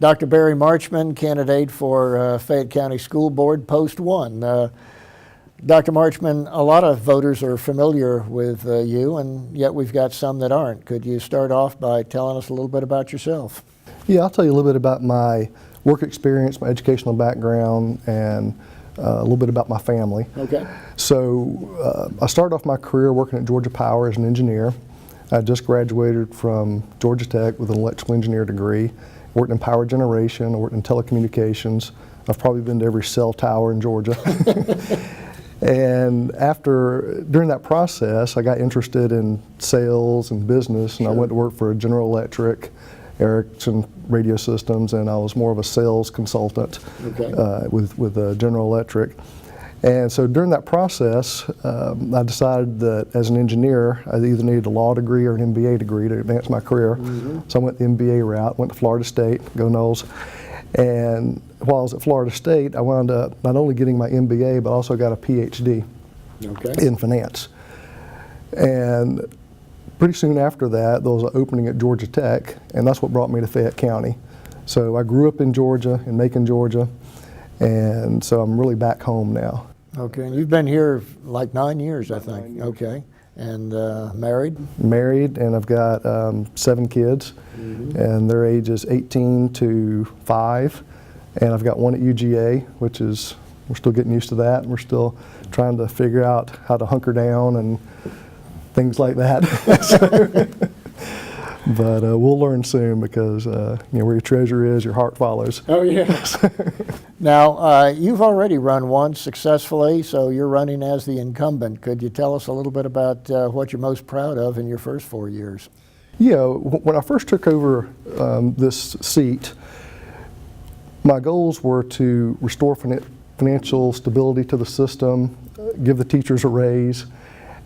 Dr. Barry Marchman, candidate for Fayette County School Board, Post 1. Dr. Marchman, a lot of voters are familiar with you, and yet we've got some that aren't. Could you start off by telling us a little bit about yourself? Yeah, I'll tell you a little bit about my work experience, my educational background, and a little bit about my family. Okay. So I started off my career working at Georgia Power as an engineer. I just graduated from Georgia Tech with an electrical engineer degree. Worked in power generation, I worked in telecommunications. I've probably been to every cell tower in Georgia. And during that process, I got interested in sales and business, and I went to work for General Electric, Ericsson Radio Systems, and I was more of a sales consultant with General Electric. And so during that process, I decided that as an engineer, I either needed a law degree or an MBA degree to advance my career. So I went the MBA route, went to Florida State, go Noles. And while I was at Florida State, I wound up not only getting my MBA, but also got a PhD in finance. And pretty soon after that, there was an opening at Georgia Tech, and that's what brought me to Fayette County. So I grew up in Georgia, in Macon, Georgia, and so I'm really back home now. Okay, and you've been here like 9 years, I think. 9 years. Okay, and married? Married, and I've got 7 kids, and their ages 18 to 5, and I've got one at UGA, which is, we're still getting used to that, and we're still trying to figure out how to hunker down and things like that. But we'll learn soon because where your treasure is, your heart follows. Oh, yes. Now, you've already run once successfully, so you're running as the incumbent. Could you tell us a little bit about what you're most proud of in your first 4 years? Yeah, when I first took over this seat, my goals were to restore financial stability to the system, give the teachers a raise,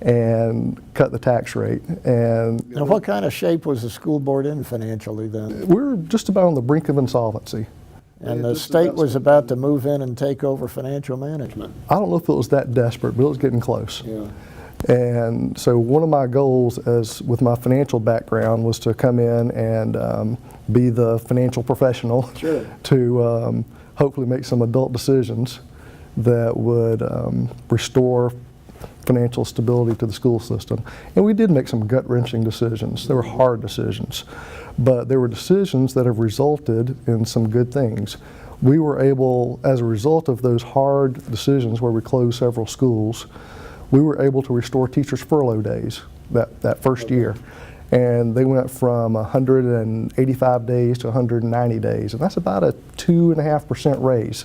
and cut the tax rate. And what kind of shape was the school board in financially then? We were just about on the brink of insolvency. And the state was about to move in and take over financial management. I don't know if it was that desperate, but it was getting close. Yeah. And so one of my goals with my financial background was to come in and be the financial professional to hopefully make some adult decisions that would restore financial stability to the school system. And we did make some gut-wrenching decisions. They were hard decisions, but they were decisions that have resulted in some good things. We were able, as a result of those hard decisions where we closed several schools, we were able to restore teachers' furlough days that first year. And they went from 185 days to 190 days, and that's about a 2.5% raise.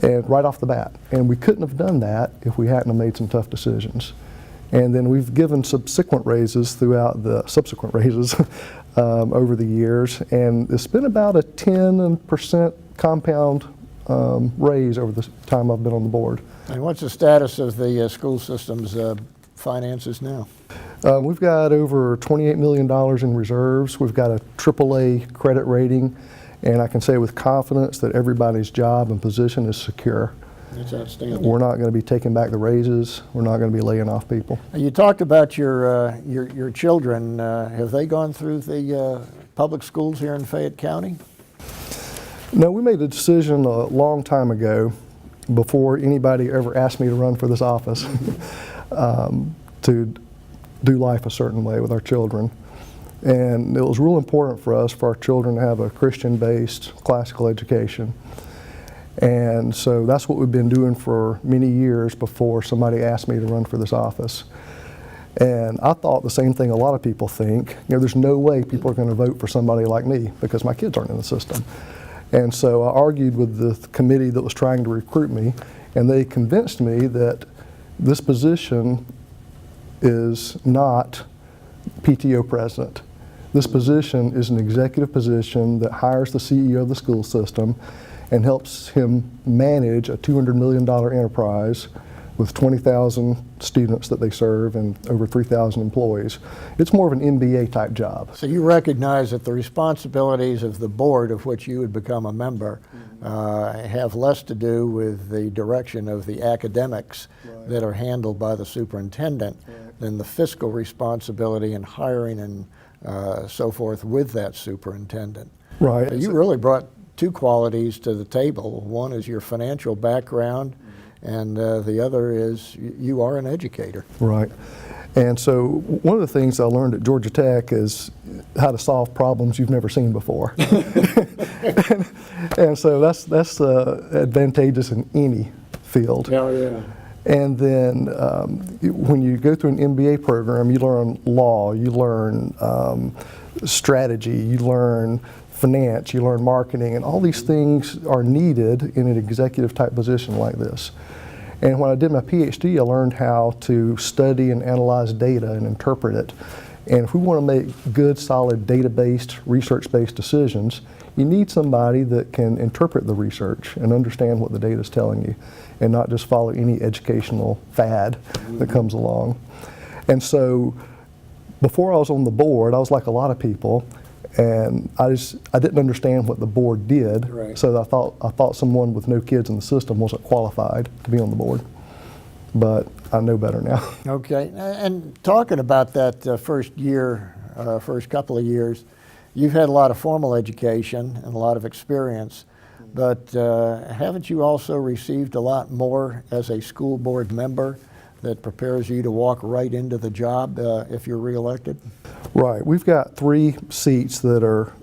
And right off the bat. And we couldn't have done that if we hadn't have made some tough decisions. And then we've given subsequent raises throughout the subsequent raises over the years, and it's been about a 10% compound raise over the time I've been on the board. And what's the status of the school system's finances now? We've got over $28 million in reserves. We've got a AAA credit rating. And I can say with confidence that everybody's job and position is secure. That's outstanding. We're not going to be taking back the raises. We're not going to be laying off people. You talked about your children. Have they gone through the public schools here in Fayette County? No, we made a decision a long time ago, before anybody ever asked me to run for this office, to do life a certain way with our children. And it was real important for us, for our children to have a Christian-based classical education. And so that's what we've been doing for many years before somebody asked me to run for this office. And I thought the same thing a lot of people think. There's no way people are going to vote for somebody like me because my kids aren't in the system. And so I argued with the committee that was trying to recruit me, and they convinced me that this position is not PTO president. This position is an executive position that hires the CEO of the school system and helps him manage a $200 million enterprise with 20,000 students that they serve and over 3,000 employees. It's more of an MBA type job. So you recognize that the responsibilities of the board of which you would become a member have less to do with the direction of the academics that are handled by the superintendent than the fiscal responsibility in hiring and so forth with that superintendent. Right. You really brought two qualities to the table. One is your financial background, and the other is you are an educator. Right. And so one of the things I learned at Georgia Tech is how to solve problems you've never seen before. and so that's advantageous in any field. Oh, yeah. And then when you go through an MBA program, you learn law, you learn strategy, you learn finance, you learn marketing, and all these things are needed in an executive type position like this. And when I did my PhD, I learned how to study and analyze data and interpret it. And if we want to make good, solid, data-based, research-based decisions, you need somebody that can interpret the research and understand what the data is telling you, and not just follow any educational fad that comes along. And so before I was on the board, I was like a lot of people, and I didn't understand what the board did. Right. So I thought someone with no kids in the system wasn't qualified to be on the board. But I know better now. Okay, and talking about that first couple of years, you've had a lot of formal education and a lot of experience, but haven't you also received a lot more as a school board member that prepares you to walk right into the job if you're reelected? Right. We've got 3 seats that are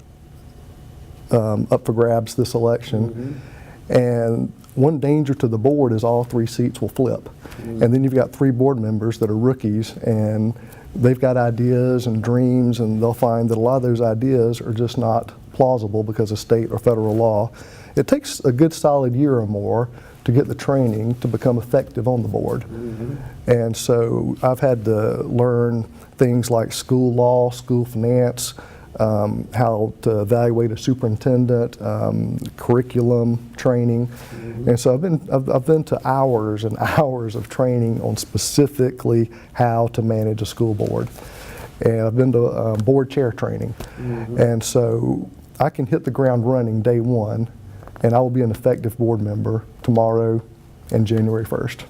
up for grabs this election. And one danger to the board is all 3 seats will flip. And then you've got 3 board members that are rookies, and they've got ideas and dreams, and they'll find that a lot of those ideas are just not plausible because of state or federal law. It takes a good solid year or more to get the training to become effective on the board. And so I've had to learn things like school law, school finance, how to evaluate a superintendent, curriculum training. And so I've been to hours and hours of training on specifically how to manage a school board. And I've been to board chair training. And so I can hit the ground running day one, and I will be an effective board member tomorrow and January 1st.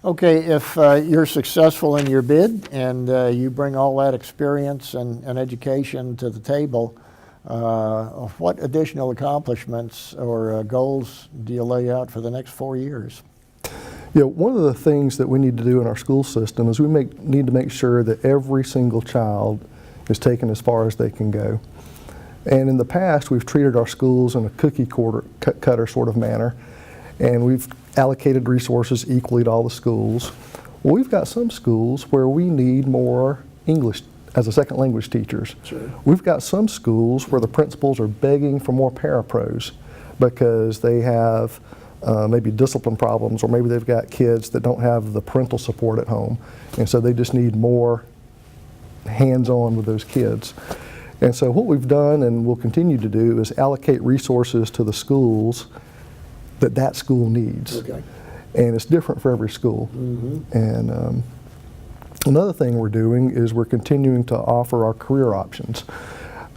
Okay, if you're successful in your bid and you bring all that experience and education to the table, what additional accomplishments or goals do you lay out for the next 4 years? Yeah, one of the things that we need to do in our school system is we need to make sure that every single child is taken as far as they can go. And in the past, we've treated our schools in a cookie cutter sort of manner, and we've allocated resources equally to all the schools. Well, we've got some schools where we need more English as a second language teachers. Sure. We've got some schools where the principals are begging for more parapros because they have maybe discipline problems, or maybe they've got kids that don't have the parental support at home, and so they just need more hands-on with those kids. And so what we've done and will continue to do is allocate resources to the schools that school needs. Okay. And it's different for every school. And another thing we're doing is we're continuing to offer our career options.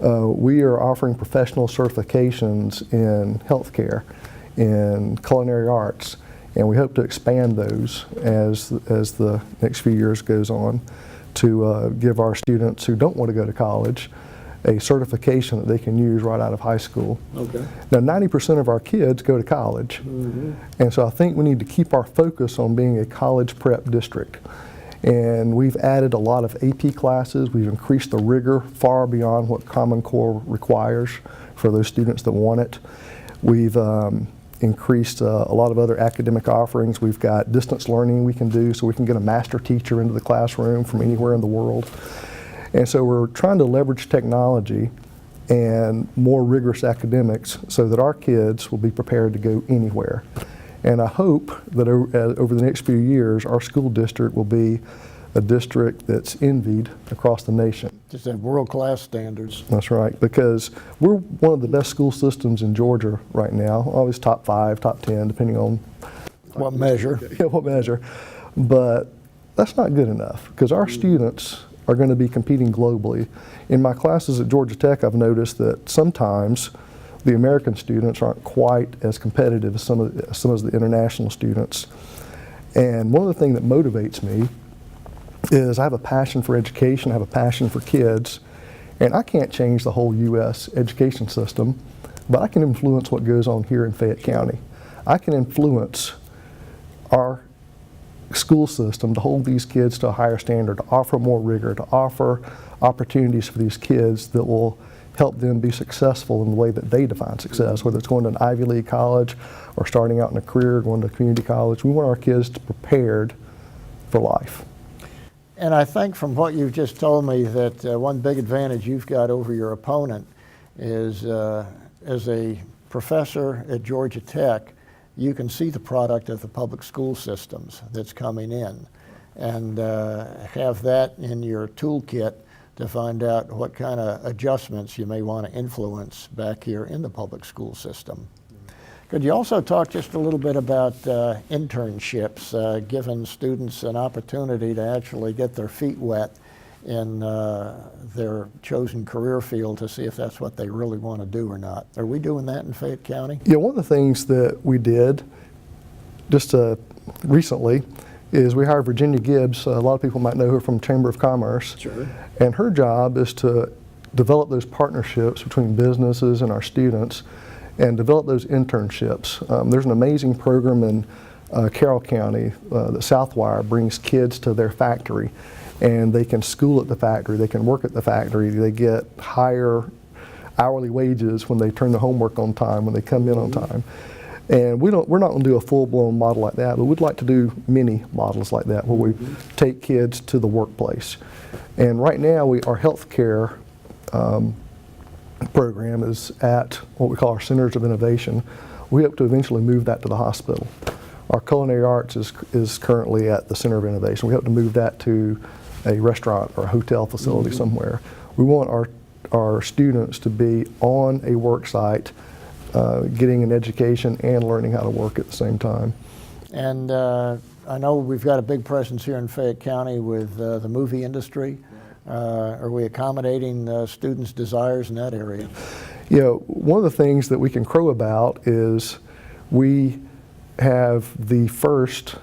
We are offering professional certifications in healthcare, in culinary arts, and we hope to expand those as the next few years goes on to give our students who don't want to go to college a certification that they can use right out of high school. Okay. Now, 90% of our kids go to college, and so I think we need to keep our focus on being a college prep district. And we've added a lot of AP classes. We've increased the rigor far beyond what Common Core requires for those students that want it. We've increased a lot of other academic offerings. We've got distance learning we can do, so we can get a master teacher into the classroom from anywhere in the world. And so we're trying to leverage technology and more rigorous academics so that our kids will be prepared to go anywhere. And I hope that over the next few years, our school district will be a district that's envied across the nation. Just have world-class standards. That's right, because we're one of the best school systems in Georgia right now, always top 5, top 10, depending on What measure? yeah, what measure. But that's not good enough, because our students are going to be competing globally. In my classes at Georgia Tech, I've noticed that sometimes the American students aren't quite as competitive as some of the international students. And one of the things that motivates me is I have a passion for education, I have a passion for kids, And I can't change the whole U.S. education system, but I can influence what goes on here in Fayette County. I can influence our school system to hold these kids to a higher standard, to offer more rigor, to offer opportunities for these kids that will help them be successful in the way that they define success, whether it's going to an Ivy League college or starting out in a career, going to a community college. We want our kids to be prepared for life. And I think from what you've just told me that one big advantage you've got over your opponent is as a professor at Georgia Tech, you can see the product of the public school systems that's coming in and have that in your toolkit to find out what kind of adjustments you may want to influence back here in the public school system. Could you also talk just a little bit about internships, giving students an opportunity to actually get their feet wet in their chosen career field to see if that's what they really want to do or not? Are we doing that in Fayette County? Yeah, one of the things that we did just recently is we hired Virginia Gibbs. A lot of people might know her from Chamber of Commerce. Sure. And her job is to develop those partnerships between businesses and our students and develop those internships. There's an amazing program in Carroll County that Southwire brings kids to their factory, and they can school at the factory, they can work at the factory, they get higher hourly wages when they turn their homework on time, when they come in on time. And we're not going to do a full-blown model like that, but we'd like to do mini models like that where we take kids to the workplace. And right now, our healthcare program is at what we call our Centers of Innovation. We hope to eventually move that to the hospital. Our culinary arts is currently at the Center of Innovation. We hope to move that to a restaurant or a hotel facility somewhere. We want our students to be on a work site, getting an education and learning how to work at the same time. And I know we've got a big presence here in Fayette County with the movie industry. Are we accommodating students' desires in that area? You know, one of the things that we can crow about is we have the first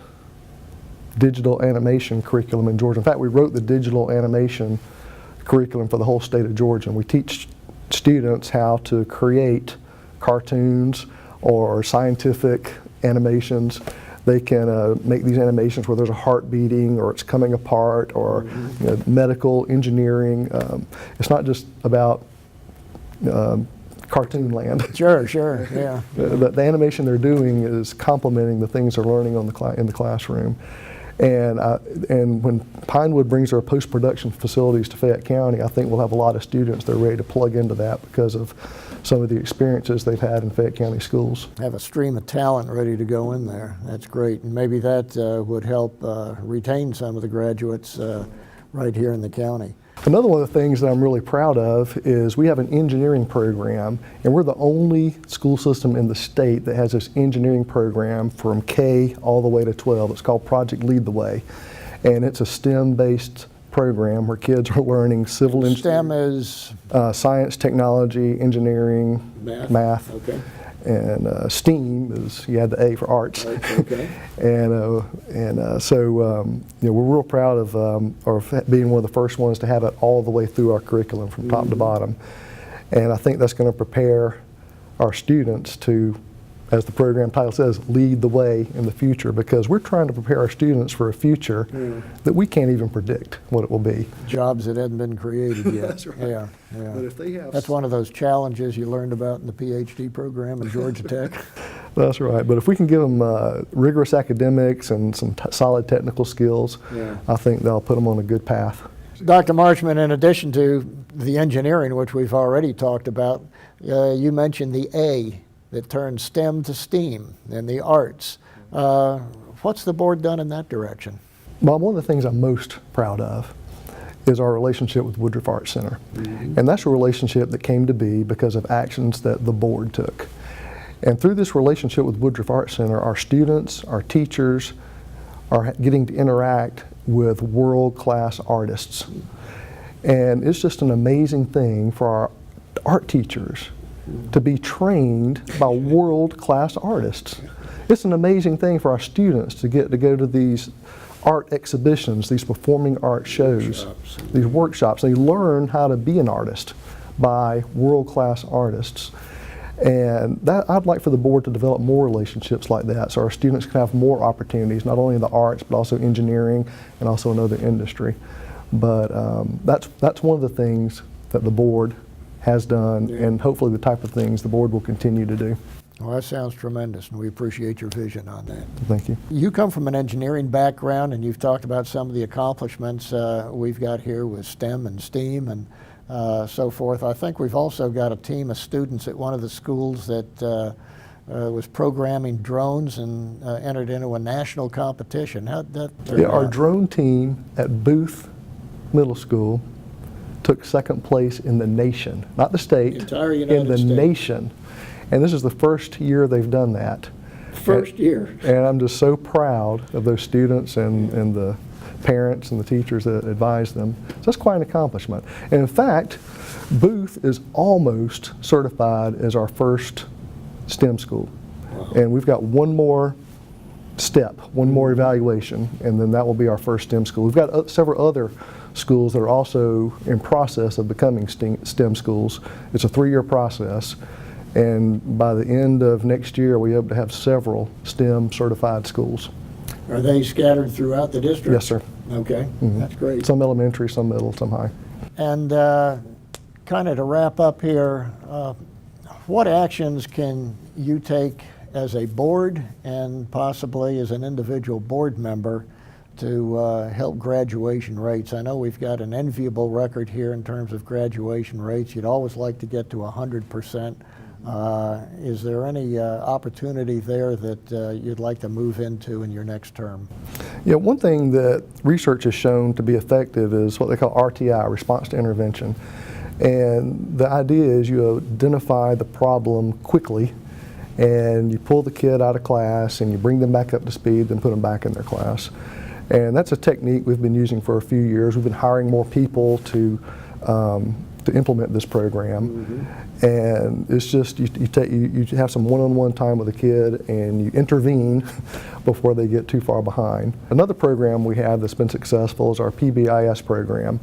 digital animation curriculum in Georgia. In fact, we wrote the digital animation curriculum for the whole state of Georgia. And we teach students how to create cartoons or scientific animations. They can make these animations where there's a heart beating or it's coming apart or you know, medical engineering. It's not just about cartoon land. Sure, sure, yeah. But the animation they're doing is complementing the things they're learning on in the classroom. And when Pinewood brings their post-production facilities to Fayette County, I think we'll have a lot of students that are ready to plug into that because of some of the experiences they've had in Fayette County schools. Have a stream of talent ready to go in there. That's great. And maybe that would help retain some of the graduates right here in the county. Another one of the things that I'm really proud of is we have an engineering program, and we're the only school system in the state that has this engineering program from K all the way to 12. It's called Project Lead the Way, and it's a STEM-based program where kids are learning civil engineering. STEM is? Science, technology, engineering, math. Okay. And STEAM is, you had the A for arts. Okay. So you know, we're real proud of being one of the first ones to have it all the way through our curriculum from top to bottom. And I think that's going to prepare our students to, as the program title says, lead the way in the future, because we're trying to prepare our students for a future that we can't even predict what it will be. Jobs that hadn't been created yet. That's right. Yeah, yeah. But if they have, that's one of those challenges you learned about in the PhD program at Georgia Tech. That's right. But if we can give them rigorous academics and some solid technical skills, I think they'll put them on a good path. Dr. Marchman, in addition to the engineering, which we've already talked about, you mentioned the A that turns STEM to STEAM and the arts. What's the board done in that direction? Bob, one of the things I'm most proud of is our relationship with Woodruff Arts Center. And that's a relationship that came to be because of actions that the board took. And through this relationship with Woodruff Arts Center, our students, our teachers are getting to interact with world-class artists. And it's just an amazing thing for our art teachers to be trained by world-class artists. It's an amazing thing for our students to get to go to these art exhibitions, these performing art shows, these workshops. They learn how to be an artist by world-class artists. And that, I'd like for the board to develop more relationships like that so our students can have more opportunities, not only in the arts, but also engineering and also another industry. But that's one of the things that the board has done, and hopefully the type of things the board will continue to do. Well, that sounds tremendous, and we appreciate your vision on that. Thank you. You come from an engineering background, and you've talked about some of the accomplishments we've got here with STEM and STEAM and so forth. I think we've also got a team of students at one of the schools that was programming drones and entered into a national competition. How'd that turn out? Our drone team at Booth Middle School took second place in the nation, not the state, Entire United in the States. nation. And this is the first year they've done that. First year. And I'm just so proud of those students and the parents and the teachers that advise them. So that's quite an accomplishment. And in fact, Booth is almost certified as our first STEM school. Wow. And we've got one more step, one more evaluation, and then that will be our first STEM school. We've got several other schools that are also in process of becoming STEM schools. It's a 3-year process, and by the end of next year, we hope to have several STEM certified schools. Are they scattered throughout the district? Yes, sir. Okay, that's great. Some elementary, some middle, some high. And kind of to wrap up here, what actions can you take as a board and possibly as an individual board member to help graduation rates? I know we've got an enviable record here in terms of graduation rates. You'd always like to get to 100%. Is there any opportunity there that you'd like to move into in your next term? Yeah, one thing that research has shown to be effective is what they call RTI, response to intervention. And the idea is you identify the problem quickly, and you pull the kid out of class and you bring them back up to speed, then put them back in their class. And that's a technique we've been using for a few years. We've been hiring more people to implement this program. And it's just, you have some one-on-one time with a kid and you intervene before they get too far behind. Another program we have that's been successful is our Pbis program.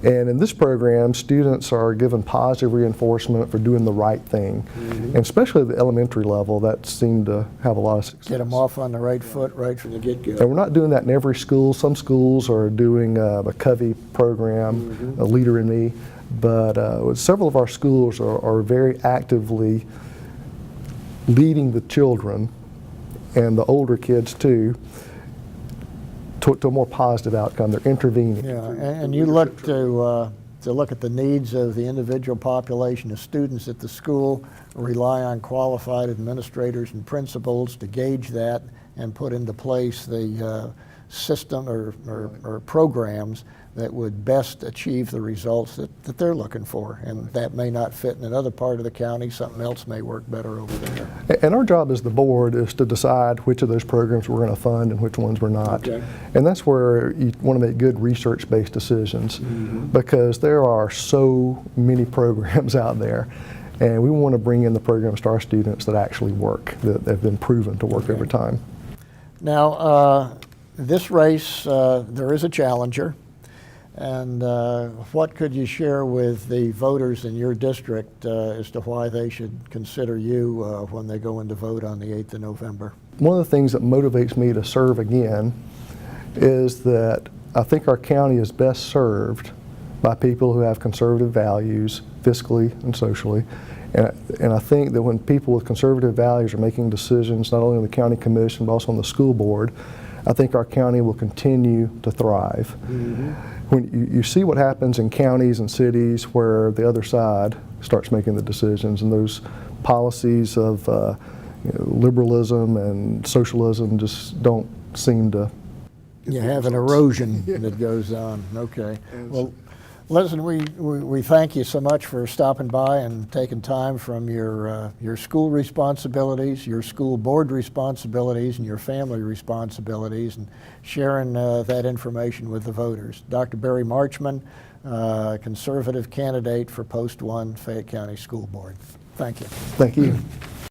And in this program, students are given positive reinforcement for doing the right thing. And especially at the elementary level, that seemed to have a lot of success. Get them off on the right foot right from the get-go. And we're not doing that in every school. Some schools are doing a Covey program, a Leader in Me. But several of our schools are very actively leading the children and the older kids too to a more positive outcome. They're intervening. Yeah, and you look to look at the needs of the individual population of students at the school, rely on qualified administrators and principals to gauge that and put into place the system or programs that would best achieve the results that they're looking for. And that may not fit in another part of the county. Something else may work better over there. And our job as the board is to decide which of those programs we're going to fund and which ones we're not. Okay. And that's where you want to make good research-based decisions, because there are so many programs out there. And we want to bring in the programs to our students that actually work, that have been proven to work over time. Now, this race, there is a challenger. And what could you share with the voters in your district as to why they should consider you when they go in to vote on the 8th of November? One of the things that motivates me to serve again is that I think our county is best served by people who have conservative values, fiscally and socially. And I think that when people with conservative values are making decisions, not only on the county commission, but also on the school board, I think our county will continue to thrive. When you see what happens in counties and cities where the other side starts making the decisions, and those policies of liberalism and socialism just don't seem to. You have an erosion that goes on. Okay. Well, listen, we thank you so much for stopping by and taking time from your school responsibilities, your school board responsibilities, and your family responsibilities, and sharing that information with the voters. Dr. Barry Marchman, conservative candidate for Post 1 Fayette County School Board. Thank you. Thank you.